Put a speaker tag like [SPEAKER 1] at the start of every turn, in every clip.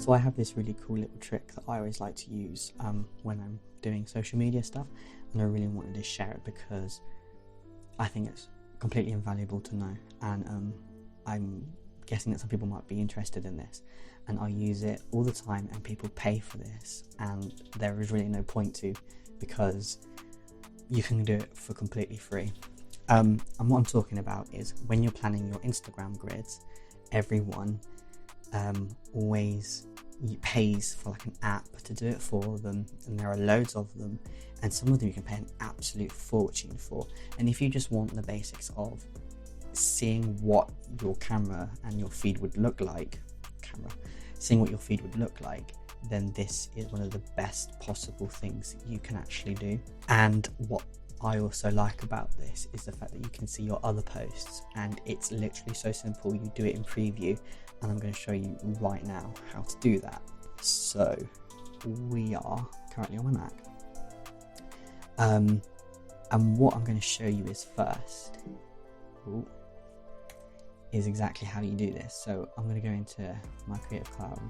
[SPEAKER 1] So I have this really cool little trick that I always like to use when I'm doing social media stuff, and I really wanted to share it because I think it's completely invaluable to know, and I'm guessing that some people might be interested in this, and I use it all the time, and people pay for this, and there is really no point to, because you can do it for completely free. And what I'm talking about is when you're planning your Instagram grids, everyone always pays for like an app to do it for them, and there are loads of them, and some of them you can pay an absolute fortune for. And if you just want the basics of seeing what your camera and your feed would look like, then this is one of the best possible things that you can actually do. And what I also like about this is the fact that you can see your other posts, and it's literally so simple. You do it in preview, and I'm going to show you right now how to do that. So we are currently on my Mac, and what I'm going to show you is first is exactly how you do this. So I'm going to go into my Creative Cloud,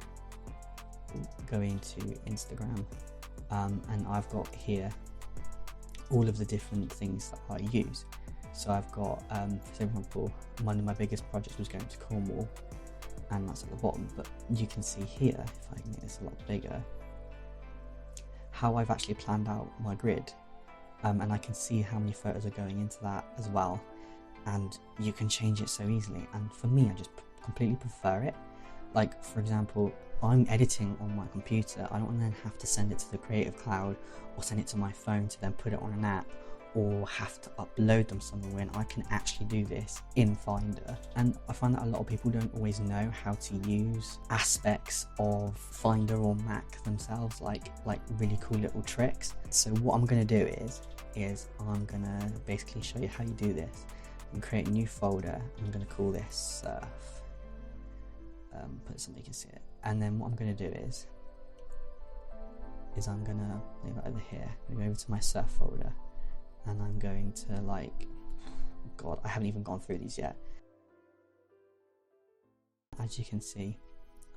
[SPEAKER 1] go into Instagram, and I've got here all of the different things that I use. So I've got, for example, one of my biggest projects was going to Cornwall, and that's at the bottom, but you can see here, if I can make this a lot bigger, how I've actually planned out my grid, and I can see how many photos are going into that as well, and you can change it so easily. And for me, I just completely prefer it. Like, for example, I'm editing on my computer. I don't want to then have to send it to the Creative Cloud or send it to my phone to then put it on an app, or have to upload them somewhere, and I can actually do this in Finder. And I find that a lot of people don't always know how to use aspects of Finder or Mac themselves, like really cool little tricks. So what I'm going to do is I'm going to basically show you how you do this. I'm going to create a new folder. I'm going to call this Surf. Put it so you can see it. And then what I'm going to do is I'm going to leave it over here. I'm going to go over to my Surf folder, and I'm going to, like, God, I haven't even gone through these yet. As you can see,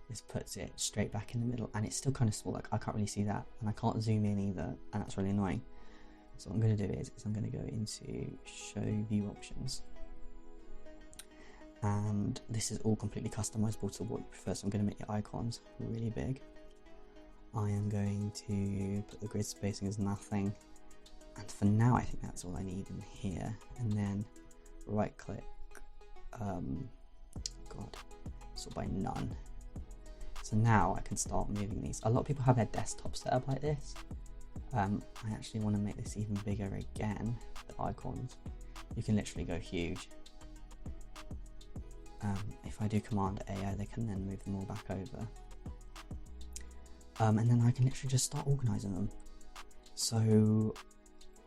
[SPEAKER 1] this puts it straight back in the middle, and it's still kind of small. Like, I can't really see that, and I can't zoom in either, and that's really annoying. So what I'm going to do is I'm going to go into Show View Options, and this is all completely customizable to what you prefer. So I'm going to make your icons really big. I am going to put the grid spacing as nothing, and for now I think that's all I need in here. And then right click, sort by none. So now I can start moving these. A lot of people have their desktop set up like this. I actually want to make this even bigger again. The icons, you can literally go huge. If I do Command A, they can then move them all back over. And then I can literally just start organizing them. So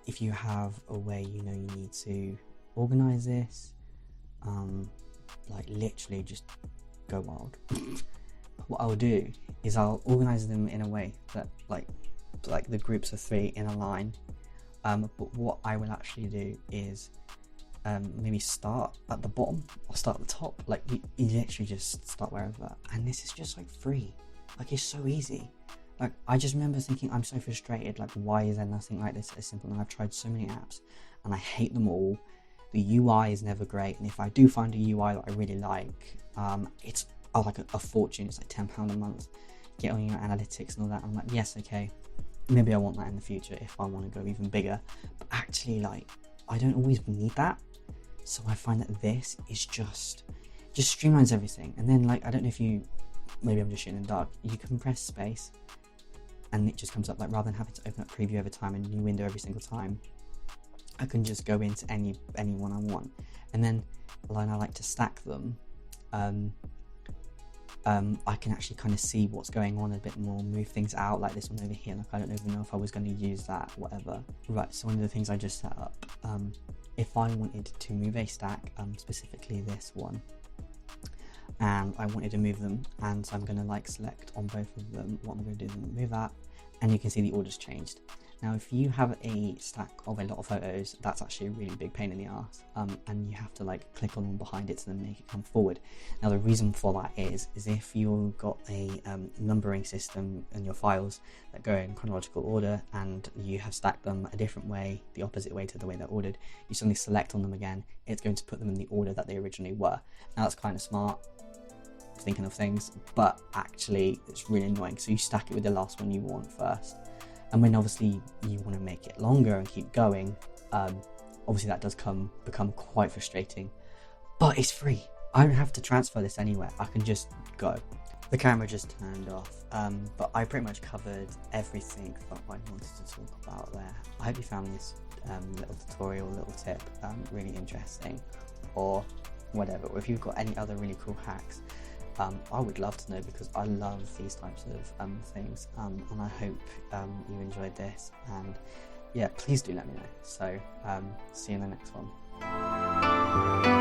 [SPEAKER 1] if you have a way you know you need to organize this, like literally just go wild. What I'll do is I'll organize them in a way that like the groups of 3 in a line. But what I will actually do is maybe start at the bottom or start at the top. Like you literally just start wherever, and this is just like free. Like, it's so easy. Like, I just remember thinking, I'm so frustrated, like, why is there nothing like this as simple? And I've tried so many apps and I hate them all. The UI is never great, and if I do find a UI that I really like, it's like a fortune. It's like £10 a month. Get on your analytics and all that. I'm like, yes, okay, maybe I want that in the future if I want to go even bigger. But actually, like, I don't always need that. So I find that this is just streamlines everything. And then, like, I don't know if you, maybe I'm just shooting in the dark, you can press space and it just comes up, like, rather than having to open up preview every time and a new window every single time, I can just go into any one I want. And then when I like to stack them, I can actually kind of see what's going on a bit more, move things out, like this one over here. Like, I don't even know if I was going to use that, whatever. Right, so one of the things I just set up, if I wanted to move a stack, specifically this one, and I wanted to move them, and so I'm going to like select on both of them what I'm going to do, move that, and you can see the order's changed. Now, if you have a stack of a lot of photos, that's actually a really big pain in the ass, and you have to like click on one behind it to then make it come forward. Now, the reason for that is if you've got a numbering system in your files that go in chronological order, and you have stacked them a different way, the opposite way to the way they're ordered, you suddenly select on them again, it's going to put them in the order that they originally were. Now, that's kind of smart, thinking of things, but actually it's really annoying. So you stack it with the last one you want first. And when obviously you want to make it longer and keep going, obviously that does become quite frustrating. But it's free. I don't have to transfer this anywhere. I can just go. The camera just turned off, but I pretty much covered everything that I wanted to talk about there. I hope you found this little tutorial, little tip really interesting, or whatever. Or if you've got any other really cool hacks, I would love to know, because I love these types of things, and I hope you enjoyed this, and yeah, please do let me know. So see you in the next one.